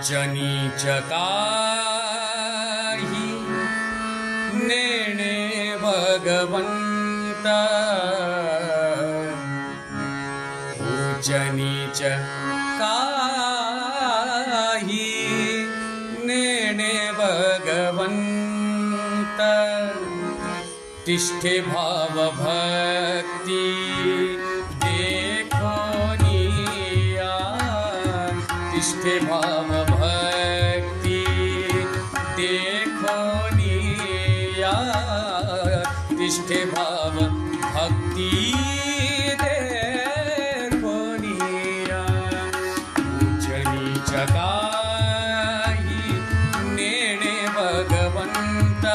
उच्च नीच काही नेणे भगवंत उच्च नीच काही नेणे भगवंत तिष्ठे भाव भक्ति देखो निया तिष्ठे भाव भक्ति देखो निया तिष्ठे भाव भक्ति देखो निया उच्च नीच काही नेणे भगवंत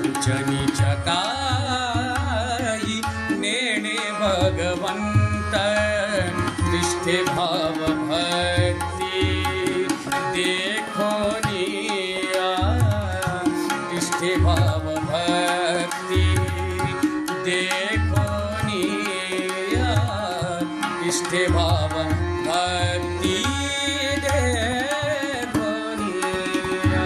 उच्च नीच काही नेणे भगवंत तिष्ठे भाव भक्ति देखो निया तिष्ठे भाव भक्ति देखो निया तिष्ठे भाव भक्ति देखो निया।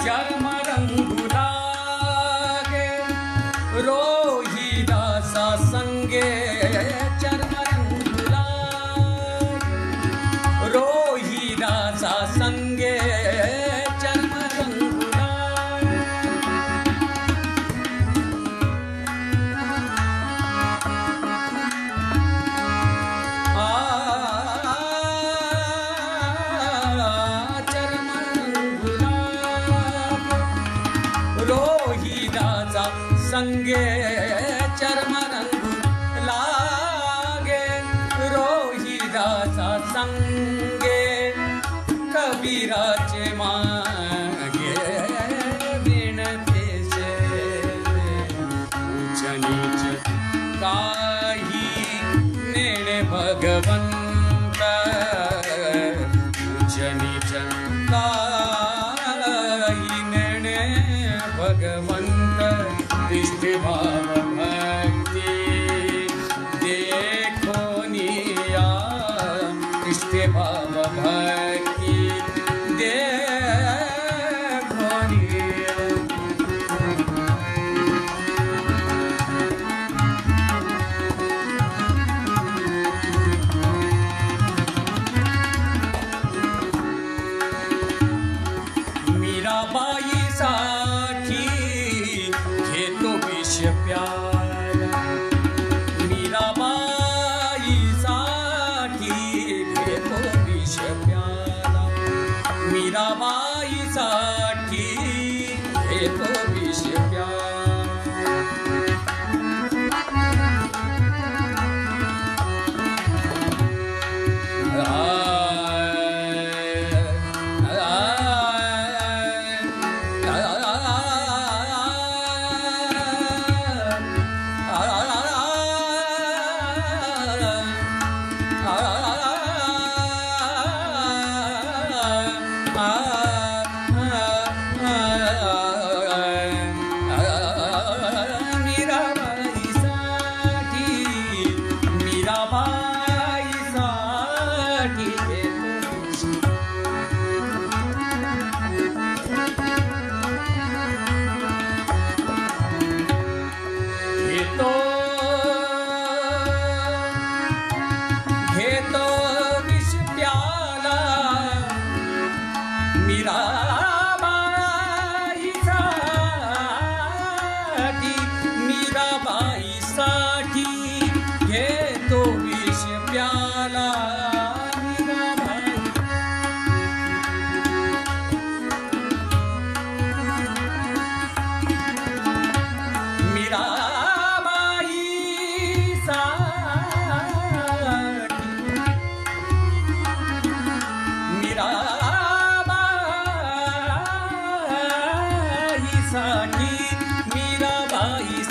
चर्म रंगु लागे रोहिदास संगे चर्म रंगु लागे रोहिदास संगे चर्म रंगु लागे चर्म रंगु रोहिदास संगे चर्म रंगु लागे रोहिदास संगे कबीराचे मागे विनते से उच्च नीच काही नेणे भगवंत उच्च नीच काही नेणे भगवंत तिष्ठे भाव भक्ति देखो निया तिष्ठे भाव भक्ति देखो निया। मीराबाई साठी घेतो विष प्याला मीराबाई साठी घेतो विष प्याला मीराबाई साठी घेतो विष प्याला घेतो विष प्याला मीराबाई साठी घेतो विष प्याला मीराबाई साठी मीराबाई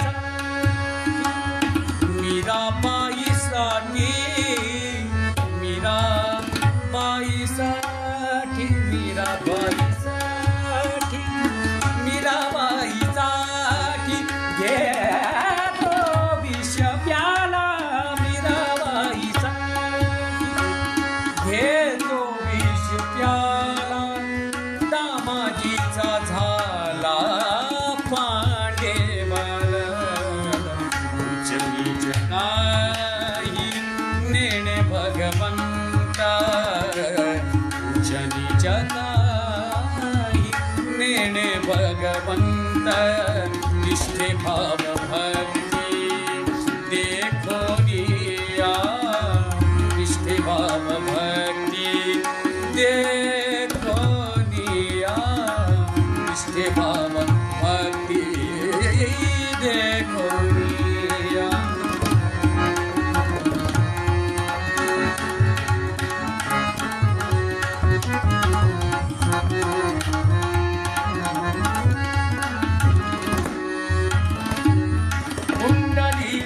भगवंत निष्ठे भाव भक्ति देखो दिया निष्ठे भाव भक्ति देखो दिया निष्ठे भाव भक्ति देखो दिया।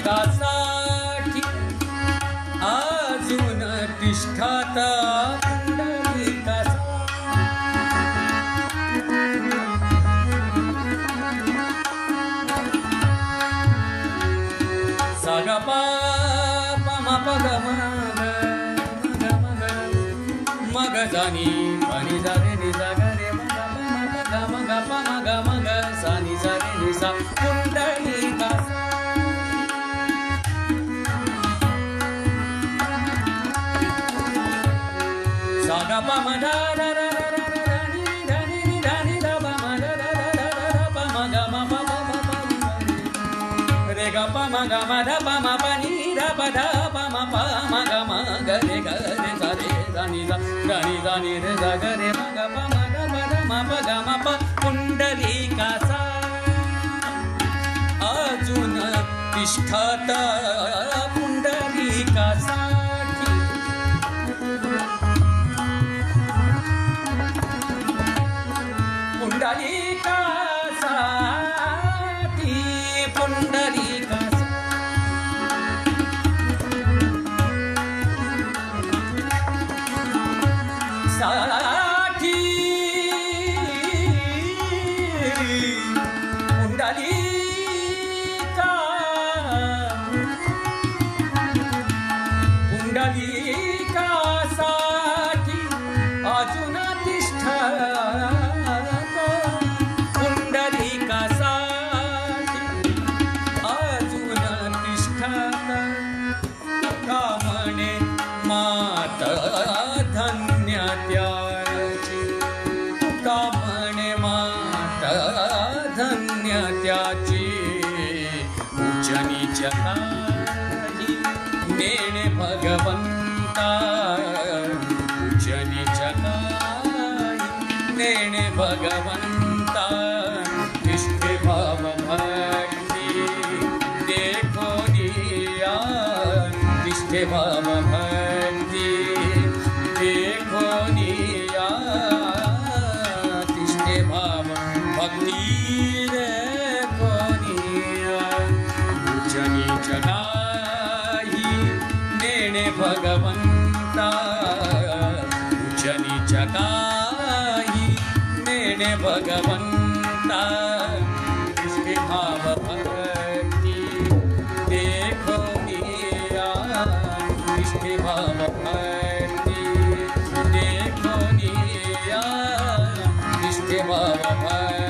पुंडलिकासाठी अजून तिष्ठता सागा पा मा प ग म मग जानी पानी जा रे नि जा ग रे म ग सा नि जा रे नि सा पुंडलिका सागा पा म धा रा रा रा रा रा नि धा नि धा नि धा पा म धा रा रा रा पा म ग म प रे ग प म ग म ध प म प नि ध प ध प म प म ग म ग रे सा रे सा नि सा नि रे सा ग रे म ग प म ध प ध म प ग म प पुंडलिका सा अजून तिष्ठता पुंडलिका साठी पुंडलिका साठी पुंडलिका साठी पुंडलिका पुंडलिका साठी अजून तिष्ठता पुंडलिका साठी अजून तिष्ठता का म्हणे मात धन्य त्याची का म्हणे मात धन्य त्याची उच्च नीच काही नेणे भगवंता उच्च नीच काही नेणे भगवंता निष्ठे भाव भक्ति देखो दिया निष्ठे भाव भक्ति देखो दिया निष्ठे भाव भक्ति देखो दिया उच्च नीच काही नेणे भगवंता उच्च नीच काही नेणे भगवंता निष्ठे भाव भक्ति देखो दिया निष्ठे भाव भक्ति देखो दिया निष्ठे भाव भक्ति।